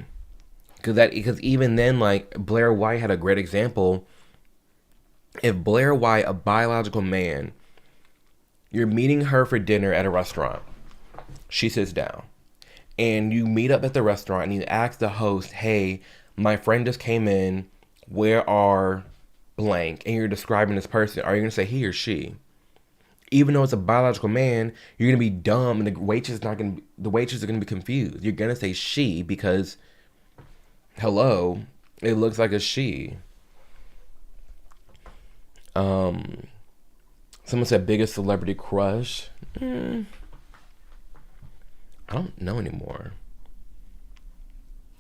Because even then, like, Blair White had a great example. If Blair White, a biological man, you're meeting her for dinner at a restaurant. She sits down. And you meet up at the restaurant and you ask the host, hey, my friend just came in. Where are blank? And you're describing this person. Are you going to say he or she? Even though it's a biological man, you're going to be dumb and the waitress are going to be confused. You're going to say she because, hello, it looks like a she. Someone said biggest celebrity crush. I don't know anymore.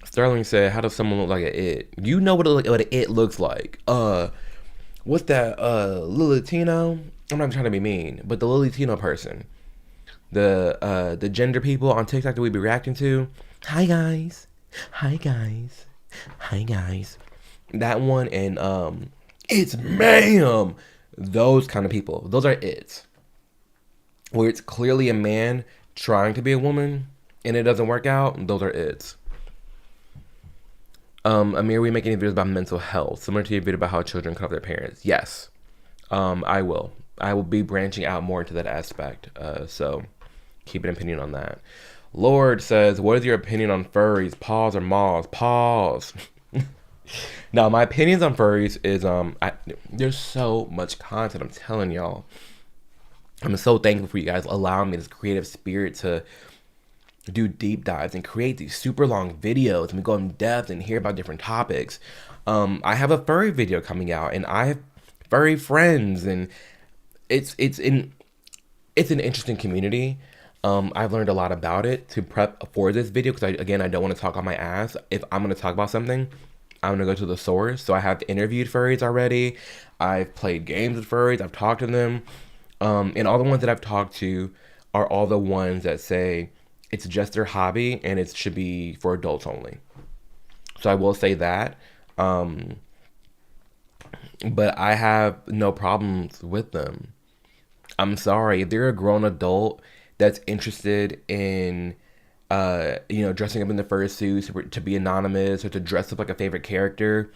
Sterling said, how does someone look like an it? You know what an it looks like. What's that, Latino? I'm not trying to be mean, but the Latino person. The gender people on TikTok that we be reacting to. Hi guys. Hi guys. Hi guys. That one and it's ma'am. Those kind of people. Those are it's. Where it's clearly a man trying to be a woman and it doesn't work out, those are it's. Amir, we make any videos about mental health, similar to your video about how children cut off their parents? Yes. I will. I will be branching out more into that aspect. So keep an opinion on that. Lord says, what is your opinion on furries? Pause or maws? Pause. Now, my opinions on furries is, there's so much content, I'm telling y'all. I'm so thankful for you guys allowing me this creative spirit to do deep dives and create these super long videos and we go in depth and hear about different topics. I have a furry video coming out and I have furry friends and it's an interesting community. I've learned a lot about it to prep for this video because I don't want to talk on my ass. If I'm going to talk about something, I'm going to go to the source. So I have interviewed furries already. I've played games with furries. I've talked to them. And all the ones that I've talked to are all the ones that say it's just their hobby and it should be for adults only. So I will say that. But I have no problems with them. I'm sorry. If they're a grown adult that's interested in, dressing up in the fursuits to be anonymous or to dress up like a favorite character,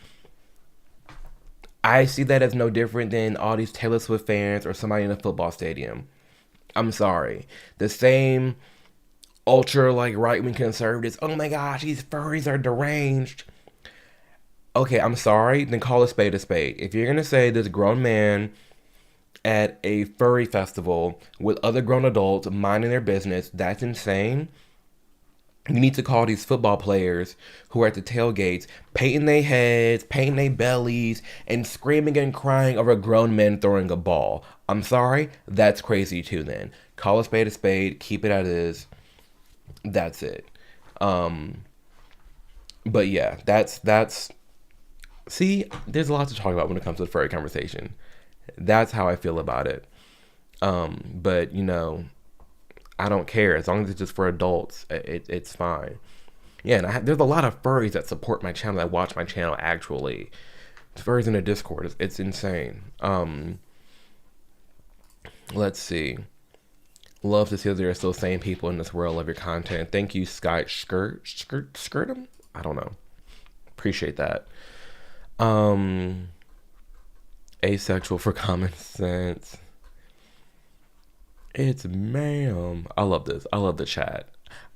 I see that as no different than all these Taylor Swift fans or somebody in a football stadium. I'm sorry. The same ultra right-wing conservatives, oh my gosh, these furries are deranged. Okay, I'm sorry, then call a spade a spade. If you're gonna say this grown man at a furry festival with other grown adults minding their business, that's insane. You need to call these football players who are at the tailgates, painting their heads, painting their bellies, and screaming and crying over grown men throwing a ball. I'm sorry, that's crazy too then. Call a spade, keep it as it is. That's it. But yeah, that's see, there's a lot to talk about when it comes to the furry conversation. That's how I feel about it. But I don't care as long as it's just for adults. It's fine. Yeah, and there's a lot of furries that support my channel, that watch my channel actually. Furries in the Discord, it's insane. Let's see. Love to see that there are still sane people in this world. Love your content. Thank you, Sky Skirtum? I don't know. Appreciate that. Asexual for common sense. It's ma'am. I love this. I love the chat.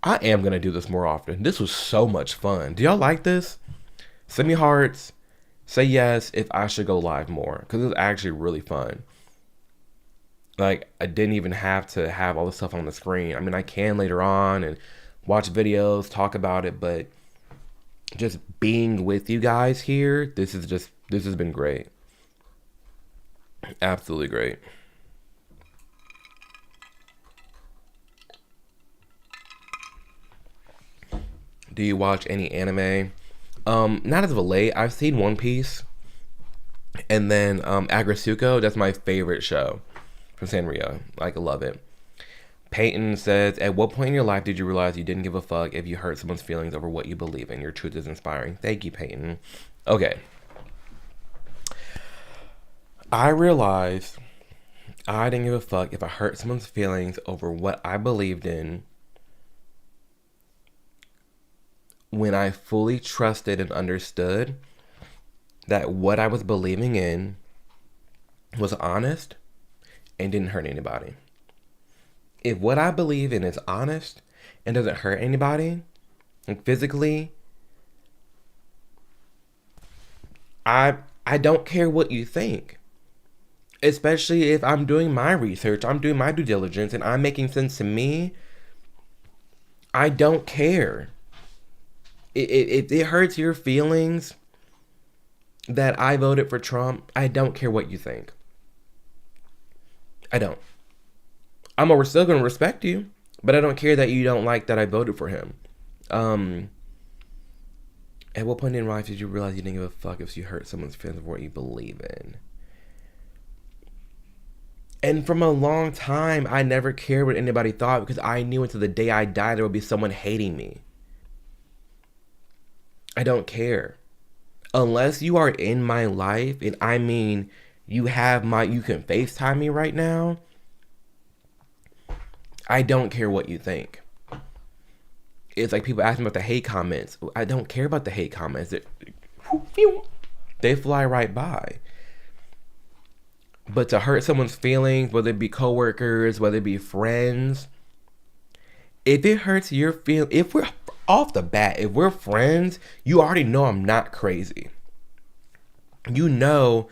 I am going to do this more often. This was so much fun. Do y'all like this? Send me hearts. Say yes if I should go live more. Because it was actually really fun. I didn't even have to have all the stuff on the screen. I mean, I can later on and watch videos, talk about it. But just being with you guys here, this has been great. Absolutely great. Do you watch any anime? Not as of late. I've seen One Piece. And then Agrasuko, that's my favorite show from Sanrio. I love it. Peyton says, at what point in your life did you realize you didn't give a fuck if you hurt someone's feelings over what you believe in? Your truth is inspiring. Thank you, Peyton. Okay. I realized I didn't give a fuck if I hurt someone's feelings over what I believed in when I fully trusted and understood that what I was believing in was honest and didn't hurt anybody. If what I believe in is honest and doesn't hurt anybody, like physically, I don't care what you think. Especially if I'm doing my research, I'm doing my due diligence, and I'm making sense to me, I don't care. If it hurts your feelings that I voted for Trump, I don't care what you think. I don't. I'm still going to respect you, but I don't care that you don't like that I voted for him. At what point in life did you realize you didn't give a fuck if you hurt someone's feelings of what you believe in? And from a long time, I never cared what anybody thought because I knew until the day I died there would be someone hating me. I don't care. Unless you are in my life, and I mean, you can FaceTime me right now, I don't care what you think. It's like people ask me about the hate comments. I don't care about the hate comments. They fly right by. But to hurt someone's feelings, whether it be coworkers, whether it be friends, if it hurts your feelings, if we're off the bat, if we're friends, you already know I'm not crazy. You know,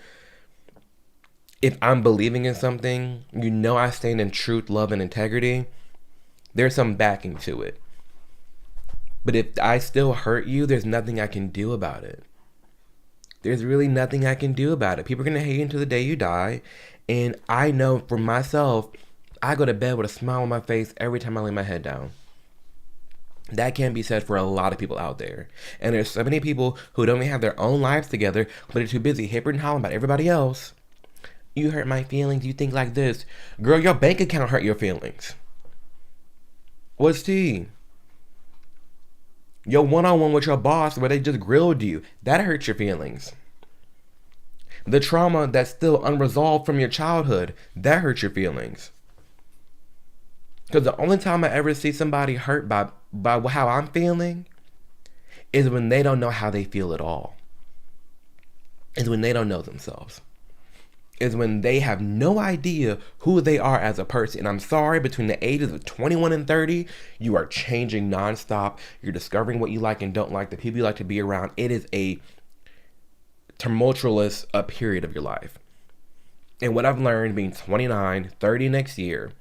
if I'm believing in something, you know I stand in truth, love, and integrity, there's some backing to it. But if I still hurt you, there's nothing I can do about it. There's really nothing I can do about it. People are going to hate you until the day you die. And I know for myself, I go to bed with a smile on my face every time I lay my head down. That can be said for a lot of people out there. And there's so many people who don't even have their own lives together, but are too busy hipping and hollering about everybody else. You hurt my feelings, you think like this. Girl, your bank account hurt your feelings. What's tea? Your one-on-one with your boss where they just grilled you, that hurts your feelings. The trauma that's still unresolved from your childhood, that hurts your feelings. Because the only time I ever see somebody hurt by how I'm feeling is when they don't know how they feel at all. Is when they don't know themselves. Is when they have no idea who they are as a person. And I'm sorry, between the ages of 21 and 30, you are changing nonstop. You're discovering what you like and don't like, the people you like to be around. It is a tumultuous period of your life. And what I've learned being 29, 30 next year,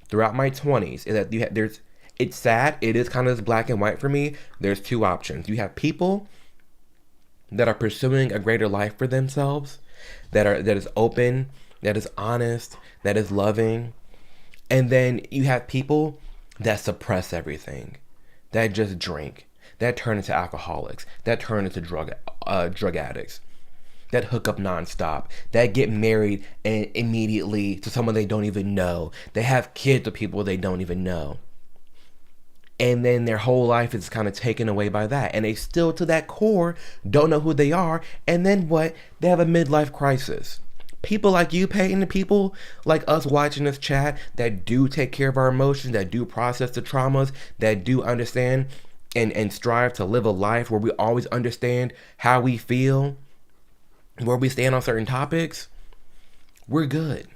throughout my 20s, is that it's sad. It is kind of this black and white for me. There's two options. You have people that are pursuing a greater life for themselves, that is open, that is honest, that is loving. And then you have people that suppress everything, that just drink, that turn into alcoholics, that turn into drug addicts, that hook up nonstop, that get married and immediately to someone they don't even know. They have kids with people they don't even know. And then their whole life is kind of taken away by that. And they still, to that core, don't know who they are. And then what? They have a midlife crisis. People like you, Peyton, and people like us watching this chat that do take care of our emotions, that do process the traumas, that do understand and strive to live a life where we always understand how we feel, where we stand on certain topics, we're good.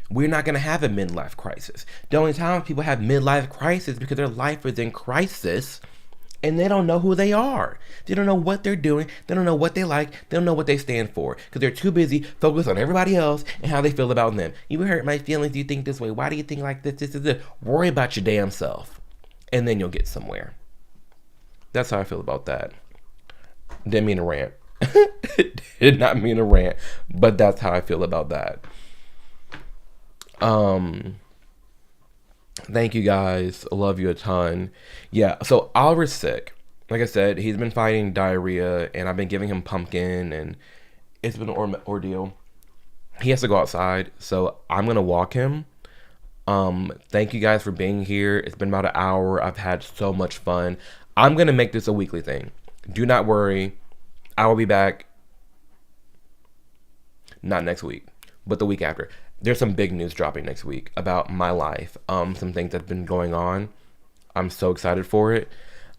We're not going to have a midlife crisis. The only time people have midlife crisis because their life is in crisis and they don't know who they are. They don't know what they're doing. They don't know what they like. They don't know what they stand for because they're too busy focused on everybody else and how they feel about them. You hurt my feelings. You think this way. Why do you think like this? Worry about your damn self and then you'll get somewhere. That's how I feel about that. Didn't mean to rant. Did not mean to rant, but that's how I feel about that. Thank you guys. I love you a ton. Yeah, so Oliver's sick. Like I said, he's been fighting diarrhea and I've been giving him pumpkin and it's been an ordeal. He has to go outside, so I'm gonna walk him. Thank you guys for being here. It's been about an hour. I've had so much fun. I'm gonna make this a weekly thing. Do not worry. I will be back. Not next week, but the week after. There's some big news dropping next week about my life. Some things that have been going on. I'm so excited for it.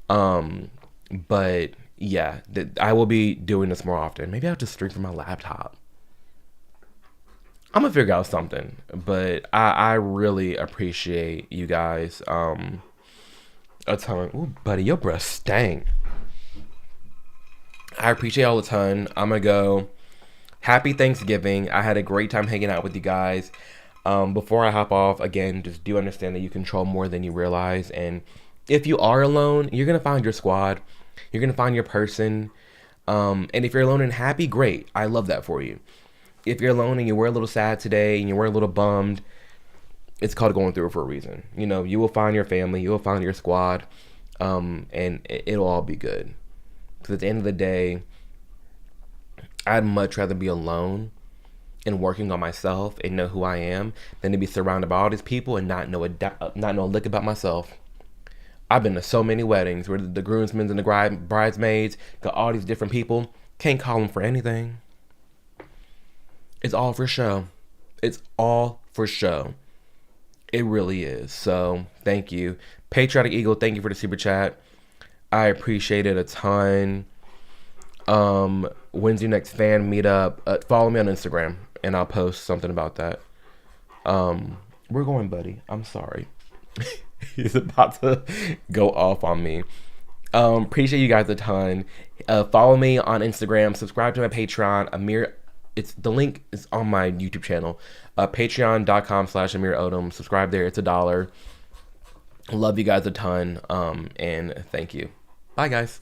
But yeah, I will be doing this more often. Maybe I'll just stream from my laptop. I'm gonna figure out something. But I really appreciate you guys. A ton. Ooh, buddy, your breath stank. I appreciate y'all a ton. I'm gonna go. Happy Thanksgiving. I had a great time hanging out with you guys. Before I hop off, again, just do understand that you control more than you realize. And if you are alone, you're going to find your squad. You're going to find your person. And if you're alone and happy, great. I love that for you. If you're alone and you were a little sad today and you were a little bummed, it's called going through it for a reason. You know, you will find your family. You will find your squad. And it'll all be good. Because at the end of the day, I'd much rather be alone and working on myself and know who I am than to be surrounded by all these people and not know a lick about myself. I've been to so many weddings where the groomsmen and the bridesmaids got all these different people. Can't call them for anything. It's all for show. It's all for show. It really is. So thank you. Patriotic Eagle, thank you for the super chat. I appreciate it a ton. When's your next fan meetup? Follow me on Instagram and I'll post something about that. We're going, buddy. I'm sorry. He's about to go off on me. Appreciate you guys a ton. Follow me on Instagram. Subscribe to my Patreon. The link is on my YouTube channel. Patreon.com/Amir Odom. Subscribe there. It's $1. Love you guys a ton. And thank you. Bye, guys.